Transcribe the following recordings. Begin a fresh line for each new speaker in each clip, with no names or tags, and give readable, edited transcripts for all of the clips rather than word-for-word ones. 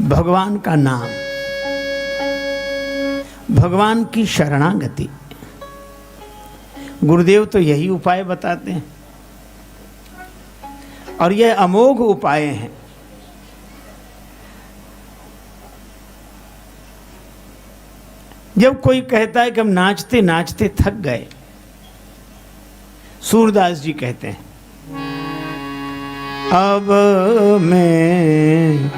भगवान का नाम, भगवान की शरणागति। गुरुदेव तो यही उपाय बताते हैं और यह अमोघ उपाय हैं। जब कोई कहता है कि हम नाचते नाचते थक गए, सूरदास जी कहते हैं अब मैं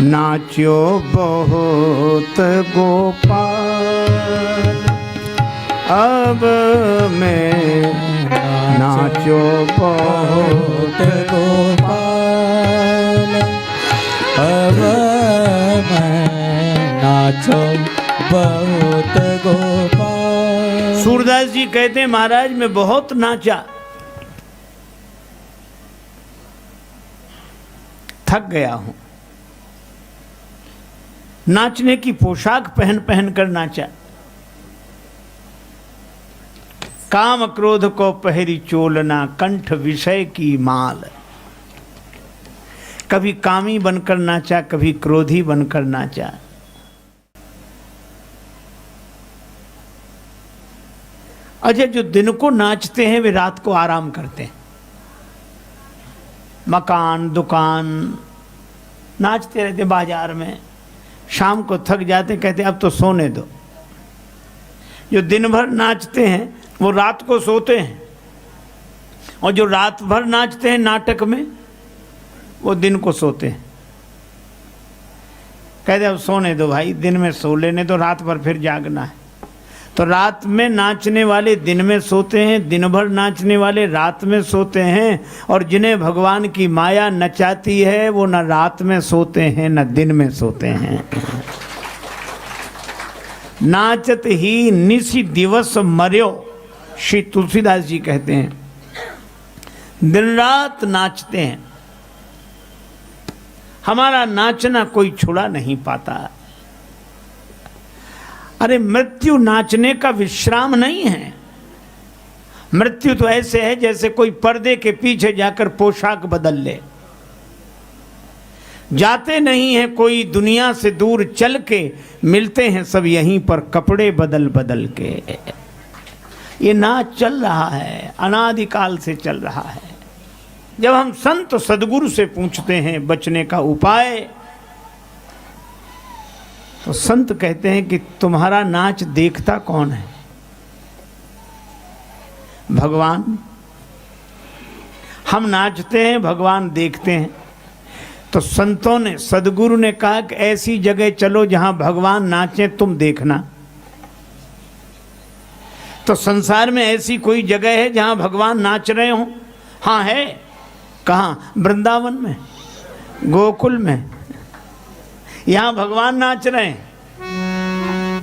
नाच्यो बहुत गोपाल, अब मैं नाचो बहुत गोपाल,
अब मैं नाचो बहुत गोपाल।
सूरदास जी कहते हैं महाराज मैं बहुत नाचा, थक गया हूं। नाचने की पोशाक पहन पहन कर नाचा, काम क्रोध को पहरी चोलना, कंठ विषय की माल। कभी कामी बनकर नाचा, कभी क्रोधी बनकर नाचा। अच्छा, जो दिन को नाचते हैं वे रात को आराम करते हैं। मकान दुकान नाचते रहते बाजार में, शाम को थक जाते, कहते अब तो सोने दो। जो दिन भर नाचते हैं वो रात को सोते हैं, और जो रात भर नाचते हैं नाटक में वो दिन को सोते हैं। कहते अब सोने दो भाई, दिन में सो लेने दो, रात भर फिर जागना है। तो रात में नाचने वाले दिन में सोते हैं, दिन भर नाचने वाले रात में सोते हैं, और जिन्हें भगवान की माया नचाती है वो न रात में सोते हैं न दिन में सोते हैं। नाचत ही निसी दिवस मर्यो, श्री तुलसीदास जी कहते हैं दिन रात नाचते हैं। हमारा नाचना कोई छुड़ा नहीं पाता। अरे मृत्यु नाचने का विश्राम नहीं है। मृत्यु तो ऐसे है जैसे कोई पर्दे के पीछे जाकर पोशाक बदल ले। जाते नहीं है कोई दुनिया से दूर चल के, मिलते हैं सब यहीं पर कपड़े बदल बदल के। ये नाच चल रहा है, अनादिकाल से चल रहा है। जब हम संत सदगुरु से पूछते हैं बचने का उपाय, तो संत कहते हैं कि तुम्हारा नाच देखता कौन है? भगवान। हम नाचते हैं, भगवान देखते हैं। तो संतों ने, सदगुरु ने कहा कि ऐसी जगह चलो जहां भगवान नाचे, तुम देखना। तो संसार में ऐसी कोई जगह है जहां भगवान नाच रहे हो? हाँ है। कहाँ? वृंदावन में, गोकुल में। यहां भगवान नाच रहे हैं।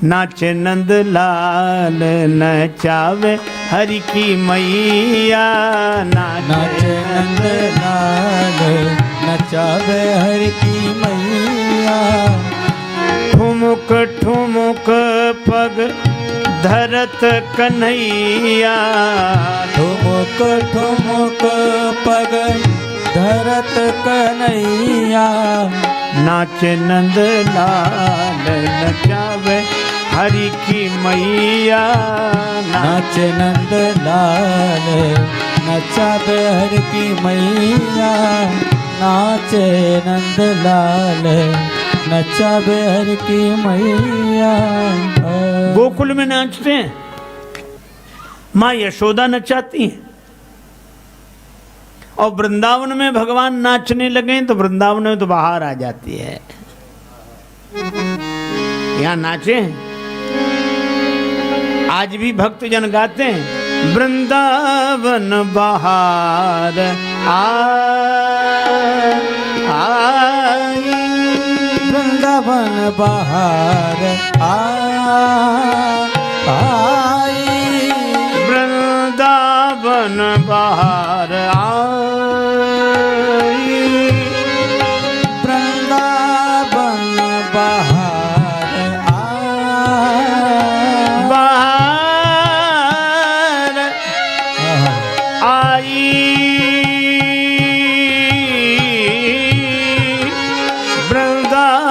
नाचे नंद लाल नचावे हरि की मैया,
नाचे नंद लाल नचावे हरि की मैया।
ठुमुक ठुमुक पग धरत कन्हैया,
ठुमुक ठुमुक पग धरत कन्हैया।
नाचे नंद लाल नचावे हरि की मैया,
नाचे नंद लाल नचावे हरि की मैया। नाचे नंद लाल नचावे हरि की मैया।
गोकुल में नाचते हैं, माँ यशोदा नचाती हैं। और वृंदावन में भगवान नाचने लगे तो वृंदावन में तो बाहर आ जाती है। यहां नाचे हैं, आज भी भक्त जन गाते हैं वृंदावन बाहर आई,
वृंदावन बाहर आई,
वृंदावन बाहर आई,
वृंदावन बाहर
बाहर आई, वृंदावन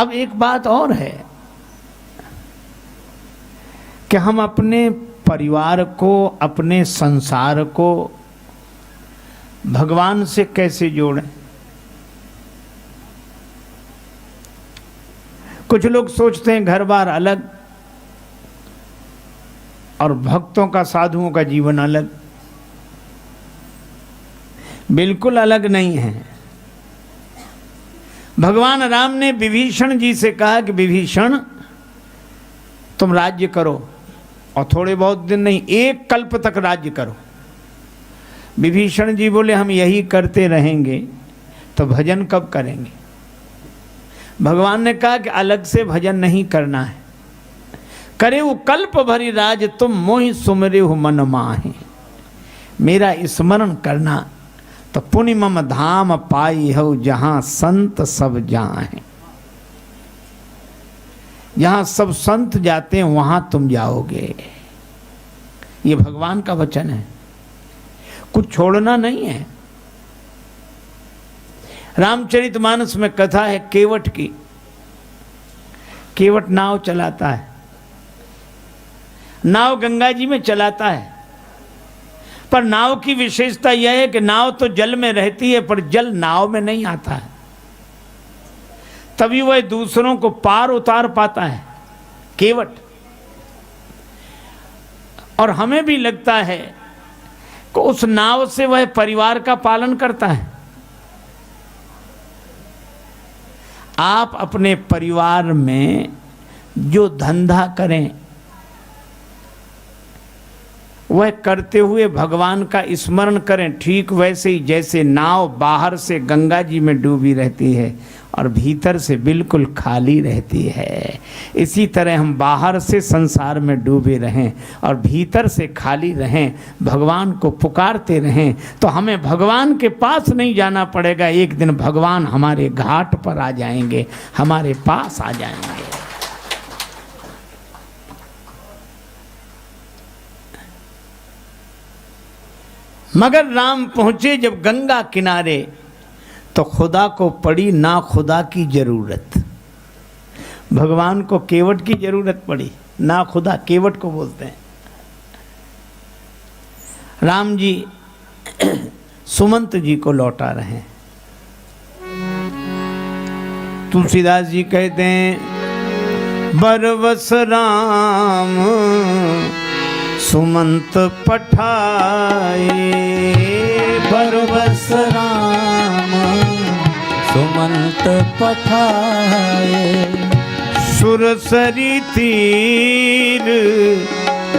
अब एक बात और है कि हम अपने परिवार को, अपने संसार को भगवान से कैसे जोड़ें। कुछ लोग सोचते हैं घर बार अलग और भक्तों का, साधुओं का जीवन अलग। बिल्कुल अलग नहीं है। भगवान राम ने विभीषण जी से कहा कि विभीषण तुम राज्य करो, और थोड़े बहुत दिन नहीं, 1 कल्प तक राज्य करो। विभीषण जी बोले हम यही करते रहेंगे तो भजन कब करेंगे। भगवान ने कहा कि अलग से भजन नहीं करना है। करे वो कल्प भरी राज तुम मोहि सुमरे हो मन माहे। मेरा स्मरण करना तो पुण्य मम धाम पाई हो जहां संत सब जाएं। जहां सब संत जाते हैं वहां तुम जाओगे। ये भगवान का वचन है, कुछ छोड़ना नहीं है। रामचरितमानस में कथा है केवट की। केवट नाव चलाता है, नाव गंगा जी में चलाता है, पर नाव की विशेषता यह है कि नाव तो जल में रहती है पर जल नाव में नहीं आता है, तभी वह दूसरों को पार उतार पाता है केवट। और हमें भी लगता है कि उस नाव से वह परिवार का पालन करता है। आप अपने परिवार में जो धंधा करें वह करते हुए भगवान का स्मरण करें, ठीक वैसे ही जैसे नाव बाहर से गंगा जी में डूबी रहती है और भीतर से बिल्कुल खाली रहती है। इसी तरह हम बाहर से संसार में डूबे रहें और भीतर से खाली रहें, भगवान को पुकारते रहें, तो हमें भगवान के पास नहीं जाना पड़ेगा। एक दिन भगवान हमारे घाट पर आ जाएंगे, हमारे पास आ जाएंगे। मगर राम पहुंचे जब गंगा किनारे तो खुदा को पड़ी ना खुदा की जरूरत। भगवान को केवट की जरूरत पड़ी, ना खुदा, केवट को बोलते हैं। राम जी सुमंत जी को लौटा रहे हैं। तुलसीदास जी कहते हैं बरवस राम सुमंत पठाए।
बरवस राम सुमंत पठाए।
सुरसरी तीर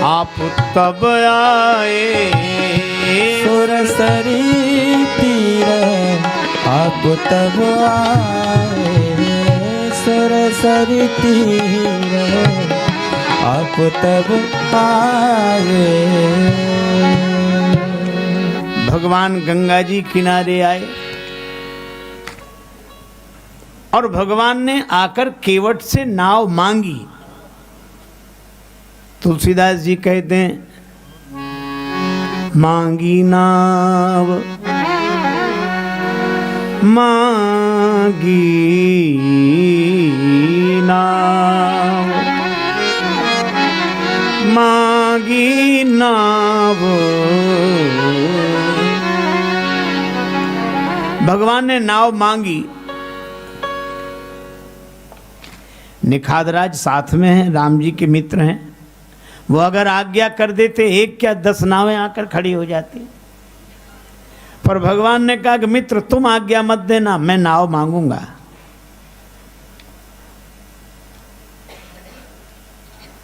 आप तब आए।
सुरसरी तीर आप तब आए। सुरसरी तीर आप तब आए।
भगवान गंगा जी किनारे आए और भगवान ने आकर केवट से नाव मांगी। तुलसीदास जी कहते हैं मांगी नाव मांगी नाव मांगी नाव। भगवान ने नाव मांगी। निखादराज साथ में हैं, राम जी के मित्र हैं, वो अगर आज्ञा कर देते 1 क्या 10 नावें आकर खड़ी हो जाती। पर भगवान ने कहा कि मित्र तुम आज्ञा मत देना, मैं नाव मांगूंगा।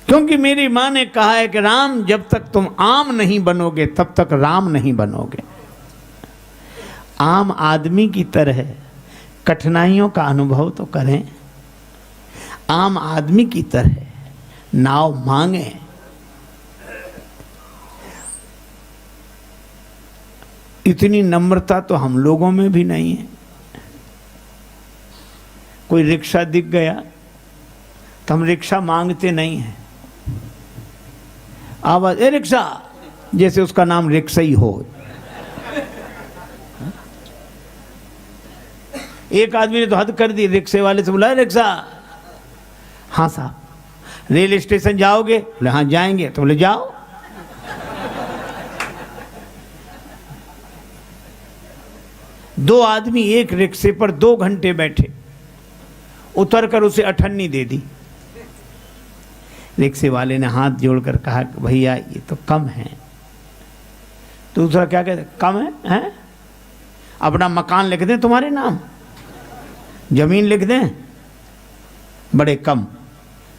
क्योंकि मेरी मां ने कहा है कि राम जब तक तुम आम नहीं बनोगे तब तक राम नहीं बनोगे। आम आदमी की तरह कठिनाइयों का अनुभव तो करें, आम आदमी की तरह नाव मांगे। इतनी नम्रता तो हम लोगों में भी नहीं है। कोई रिक्शा दिख गया तो हम रिक्शा मांगते नहीं हैं। आवाज ए रिक्शा, जैसे उसका नाम रिक्शा ही हो। एक आदमी ने तो हद कर दी, रिक्शे वाले से बोला रिक्शा, हाँ साहब। रेल स्टेशन जाओगे? बोले हाँ जाएंगे। तो बोले जाओ। दो आदमी एक रिक्शे पर 2 घंटे बैठे, उतरकर उसे अठन्नी दे दी। रिक्शे वाले ने हाथ जोड़कर कहा भैया ये तो कम है। दूसरा क्या कहते, कम है? अपना मकान लिख दें तुम्हारे नाम, जमीन लिख दें, बड़े कम।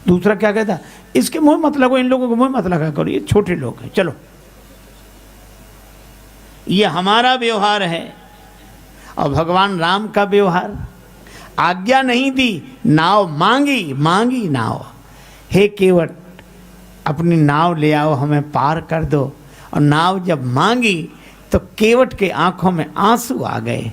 दूसरा क्या कहता, इसके मुंह मत लगो, इन लोगों को मुंह मत लगा करो, ये छोटे लोग हैं, चलो। ये हमारा व्यवहार है। और भगवान राम का व्यवहार, आज्ञा नहीं दी, नाव मांगी, मांगी नाव। हे केवट अपनी नाव ले आओ, हमें पार कर दो। और नाव जब मांगी तो केवट के आंखों में आंसू आ गए।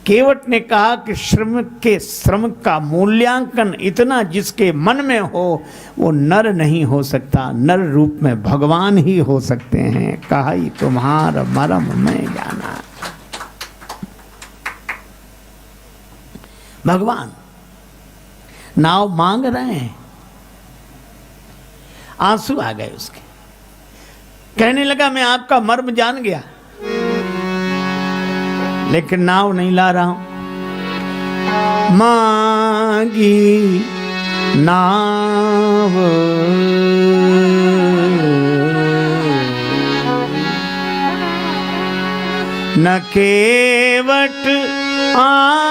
केवट ने कहा कि श्रम का मूल्यांकन इतना जिसके मन में हो वो नर नहीं हो सकता, नर रूप में भगवान ही हो सकते हैं। कहा ही तुम्हारा मरम मैं जाना। भगवान नाव मांग रहे हैं, आंसू आ गए उसके। कहने लगा मैं आपका मर्म जान गया, लेकिन नाव नहीं ला रहा हूं। मांगी नाव न केवट आना